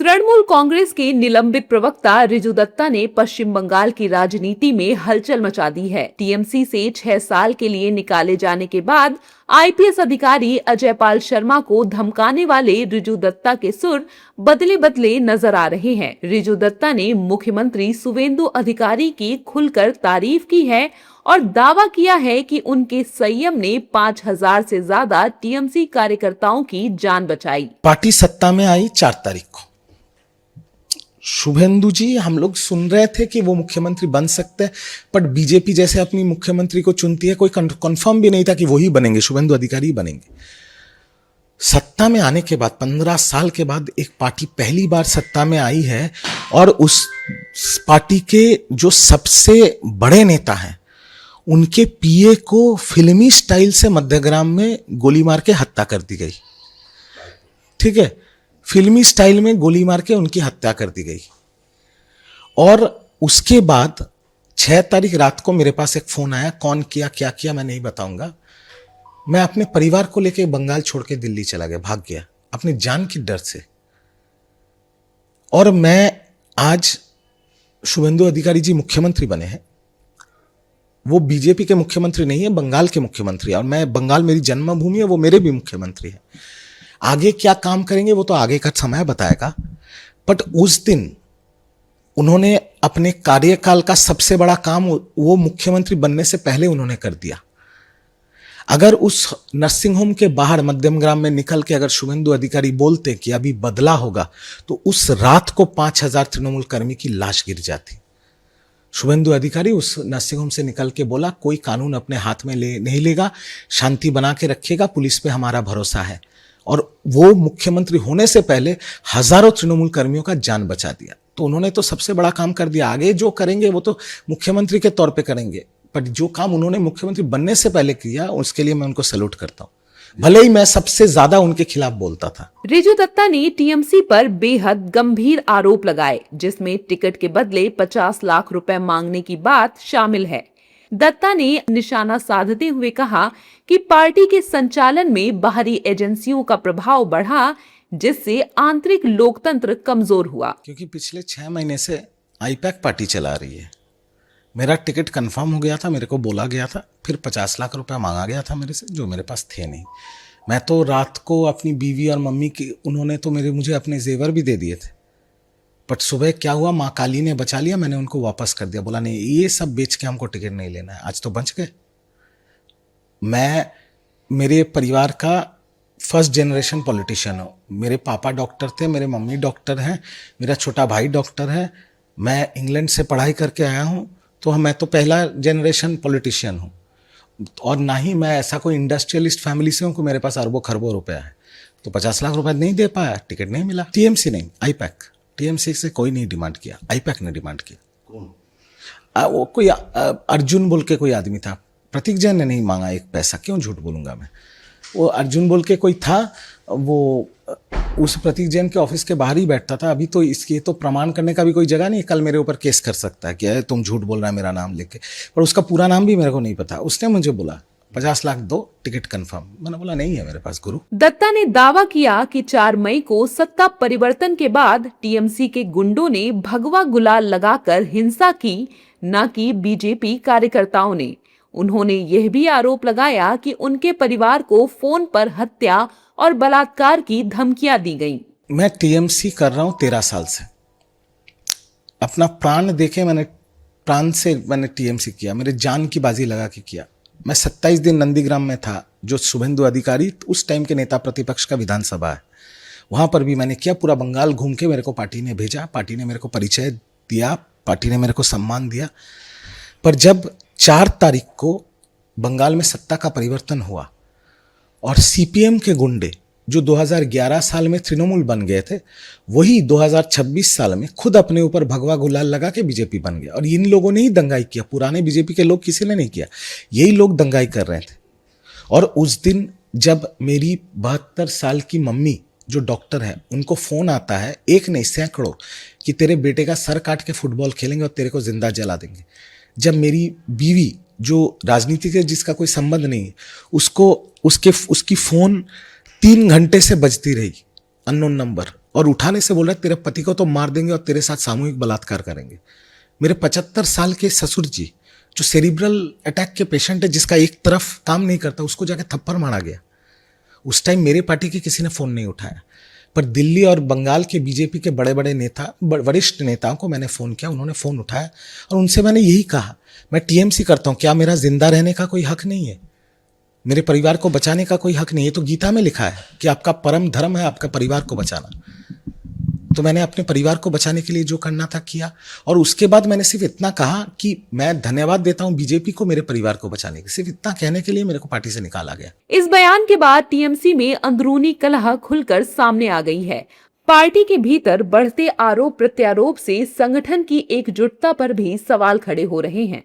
तृणमूल कांग्रेस के निलंबित प्रवक्ता रिजू दत्ता ने पश्चिम बंगाल की राजनीति में हलचल मचा दी है। टीएमसी से 6 साल के लिए निकाले जाने के बाद आईपीएस अधिकारी अजय पाल शर्मा को धमकाने वाले रिजू दत्ता के सुर बदले बदले नजर आ रहे हैं। रिजू दत्ता ने मुख्यमंत्री शुवेंदु अधिकारी की खुलकर तारीफ की है और दावा किया है कि उनके संयम ने 5000 से ज्यादा टीएमसी कार्यकर्ताओं की जान बचाई। पार्टी सत्ता में आई 4 तारीख को। शुभेंदु जी, हम लोग सुन रहे थे कि वो मुख्यमंत्री बन सकते हैं, बट बीजेपी जैसे अपनी मुख्यमंत्री को चुनती है, कोई कंफर्म भी नहीं था कि वही बनेंगे, शुभेंदु अधिकारी ही बनेंगे। सत्ता में आने के बाद 15 साल के बाद एक पार्टी पहली बार सत्ता में आई है और उस पार्टी के जो सबसे बड़े नेता हैं उनके पीए को फिल्मी स्टाइल से मध्यग्राम में गोली मार के हत्या कर दी गई। ठीक है, फिल्मी स्टाइल में गोली मार के उनकी हत्या कर दी गई। और उसके बाद 6 तारीख रात को मेरे पास एक फोन आया, कौन किया क्या किया मैं नहीं बताऊंगा। मैं अपने परिवार को लेकर बंगाल छोड़ के दिल्ली चला गया, भाग गया अपनी जान की डर से। और मैं आज शुभेंदु अधिकारी जी मुख्यमंत्री बने हैं, वो बीजेपी के मुख्यमंत्री नहीं है, बंगाल के मुख्यमंत्री है। और मैं, बंगाल मेरी जन्मभूमि है, वो मेरे भी मुख्यमंत्री है। आगे क्या काम करेंगे वो तो आगे का समय बताएगा। बट उस दिन उन्होंने अपने कार्यकाल का सबसे बड़ा काम वो मुख्यमंत्री बनने से पहले उन्होंने कर दिया। अगर उस नर्सिंग होम के बाहर मध्यमग्राम में निकल के अगर शुभेंदु अधिकारी बोलते कि अभी बदला होगा, तो उस रात को 5000 तृणमूल कर्मी की लाश गिर जाती। शुभेंदु अधिकारी उस नर्सिंग होम से निकल के बोला, कोई कानून अपने हाथ में नहीं लेगा, शांति बना के रखिएगा, पुलिस पे हमारा भरोसा है। और वो मुख्यमंत्री होने से पहले हजारों तृणमूल कर्मियों का जान बचा दिया। तो उन्होंने तो सबसे बड़ा काम कर दिया। आगे जो करेंगे वो तो मुख्यमंत्री के तौर पे करेंगे, पर जो काम उन्होंने मुख्यमंत्री बनने से पहले किया उसके लिए मैं उनको सैल्यूट करता हूं, भले ही मैं सबसे ज्यादा उनके खिलाफ बोलता था। रिजू दत्ता ने टीएमसी पर बेहद गंभीर आरोप लगाए, जिसमें टिकट के बदले 50 लाख रुपए मांगने की बात शामिल है। दत्ता ने निशाना साधते हुए कहा कि पार्टी के संचालन में बाहरी एजेंसियों का प्रभाव बढ़ा, जिससे आंतरिक लोकतंत्र कमजोर हुआ। क्योंकि पिछले 6 महीने से आईपैक पार्टी चला रही है। मेरा टिकट कंफर्म हो गया था, मेरे को बोला गया था, फिर 50 लाख रुपया मांगा गया था मेरे से, जो मेरे पास थे नहीं। मैं तो रात को अपनी बीवी और मम्मी की, उन्होंने तो मुझे अपने जेवर भी दे दिए थे। बट सुबह क्या हुआ, माँ काली ने बचा लिया, मैंने उनको वापस कर दिया। बोला नहीं, ये सब बेच के हमको टिकट नहीं लेना है। आज तो बच गए। मैं मेरे परिवार का फर्स्ट जनरेशन पॉलिटिशियन हूँ। मेरे पापा डॉक्टर थे, मेरे मम्मी डॉक्टर हैं, मेरा छोटा भाई डॉक्टर है। मैं इंग्लैंड से पढ़ाई करके आया हूँ, तो मैं तो पहला जनरेशन पॉलिटिशियन हूँ। और ना ही मैं ऐसा कोई इंडस्ट्रियलिस्ट फैमिली से हूँ कि मेरे पास अरबों खरबों रुपया है। तो 50 लाख रुपया नहीं दे पाया, टिकट नहीं मिला। टीएमसी नहीं, आईपैक। टीएमसी से कोई नहीं डिमांड किया, आईपैक ने डिमांड किया। वो कोई अर्जुन बोल के कोई आदमी था, प्रतीक जैन ने नहीं मांगा एक पैसा। क्यों झूठ बोलूंगा मैं? वो अर्जुन बोल के कोई था, वो उस प्रतीक जैन के ऑफिस के बाहर ही बैठता था। अभी तो इसके तो प्रमाण करने का भी कोई जगह नहीं, कल मेरे ऊपर केस कर सकता है कि तुम झूठ बोल रहा है मेरा नाम लेके। पर उसका पूरा नाम भी मेरे को नहीं पता। उसने मुझे बोला 50 लाख दो, टिकट कंफर्म। मैंने बोला नहीं है मेरे पास गुरु। दत्ता ने दावा किया कि 4 मई को सत्ता परिवर्तन के बाद टीएमसी के गुंडों ने भगवा गुलाल लगाकर हिंसा की, न कि बीजेपी कार्यकर्ताओं ने। उन्होंने यह भी आरोप लगाया कि उनके परिवार को फोन पर हत्या और बलात्कार की धमकियां दी गईं। मैं टीएमसी कर रहा हूं 13 साल से। अपना प्राण देके प्राण से मैंने टीएमसी किया, मेरे जान की बाजी लगा के किया। मैं 27 दिन नंदीग्राम में था, जो शुभेंदु अधिकारी उस टाइम के नेता प्रतिपक्ष का विधानसभा है, वहां पर भी मैंने किया। पूरा बंगाल घूम के मेरे को पार्टी ने भेजा, पार्टी ने मेरे को परिचय दिया, पार्टी ने मेरे को सम्मान दिया। पर जब 4 तारीख को बंगाल में सत्ता का परिवर्तन हुआ और सीपीएम के गुंडे जो 2011 साल में तृणमूल बन गए थे, वही 2026 साल में खुद अपने ऊपर भगवा गुलाल लगा के बीजेपी बन गया। और इन लोगों ने ही दंगाई किया, पुराने बीजेपी के लोग किसी ने नहीं किया, यही लोग दंगाई कर रहे थे। और उस दिन जब मेरी 72 साल की मम्मी जो डॉक्टर है, उनको फोन आता है, एक नहीं सैकड़ों, कि तेरे बेटे का सर काट के फुटबॉल खेलेंगे और तेरे को जिंदा जला देंगे। जब मेरी बीवी जो राजनीति से जिसका कोई संबंध नहीं, उसकी फोन 3 घंटे से बजती रही, अननोन नंबर, और उठाने से बोल रहा है तेरे पति को तो मार देंगे और तेरे साथ सामूहिक बलात्कार करेंगे। मेरे 75 साल के ससुर जी जो सेरिब्रल अटैक के पेशेंट है, जिसका एक तरफ काम नहीं करता, उसको जाके थप्पड़ मारा गया। उस टाइम मेरे पार्टी के किसी ने फोन नहीं उठाया, पर दिल्ली और बंगाल के बीजेपी के बड़े बड़े नेता, वरिष्ठ नेताओं को मैंने फ़ोन किया, उन्होंने फ़ोन उठाया और उनसे मैंने यही कहा, मैं टीएमसी करता हूँ, क्या मेरा जिंदा रहने का कोई हक नहीं है? मेरे परिवार को बचाने का कोई हक नहीं है? तो गीता में लिखा है कि आपका परम धर्म है आपका परिवार को बचाना। तो मैंने अपने परिवार को बचाने के लिए जो करना था किया, और उसके बाद मैंने सिर्फ इतना कहा कि मैं धन्यवाद देता हूं बीजेपी को मेरे परिवार को बचाने के। सिर्फ इतना कहने के लिए मेरे को पार्टी से निकाला गया। इस बयान के बाद टीएमसी में अंदरूनी कलह खुलकर सामने आ गई है। पार्टी के भीतर बढ़ते आरोप प्रत्यारोप से संगठन की एकजुटता पर भी सवाल खड़े हो रहे हैं।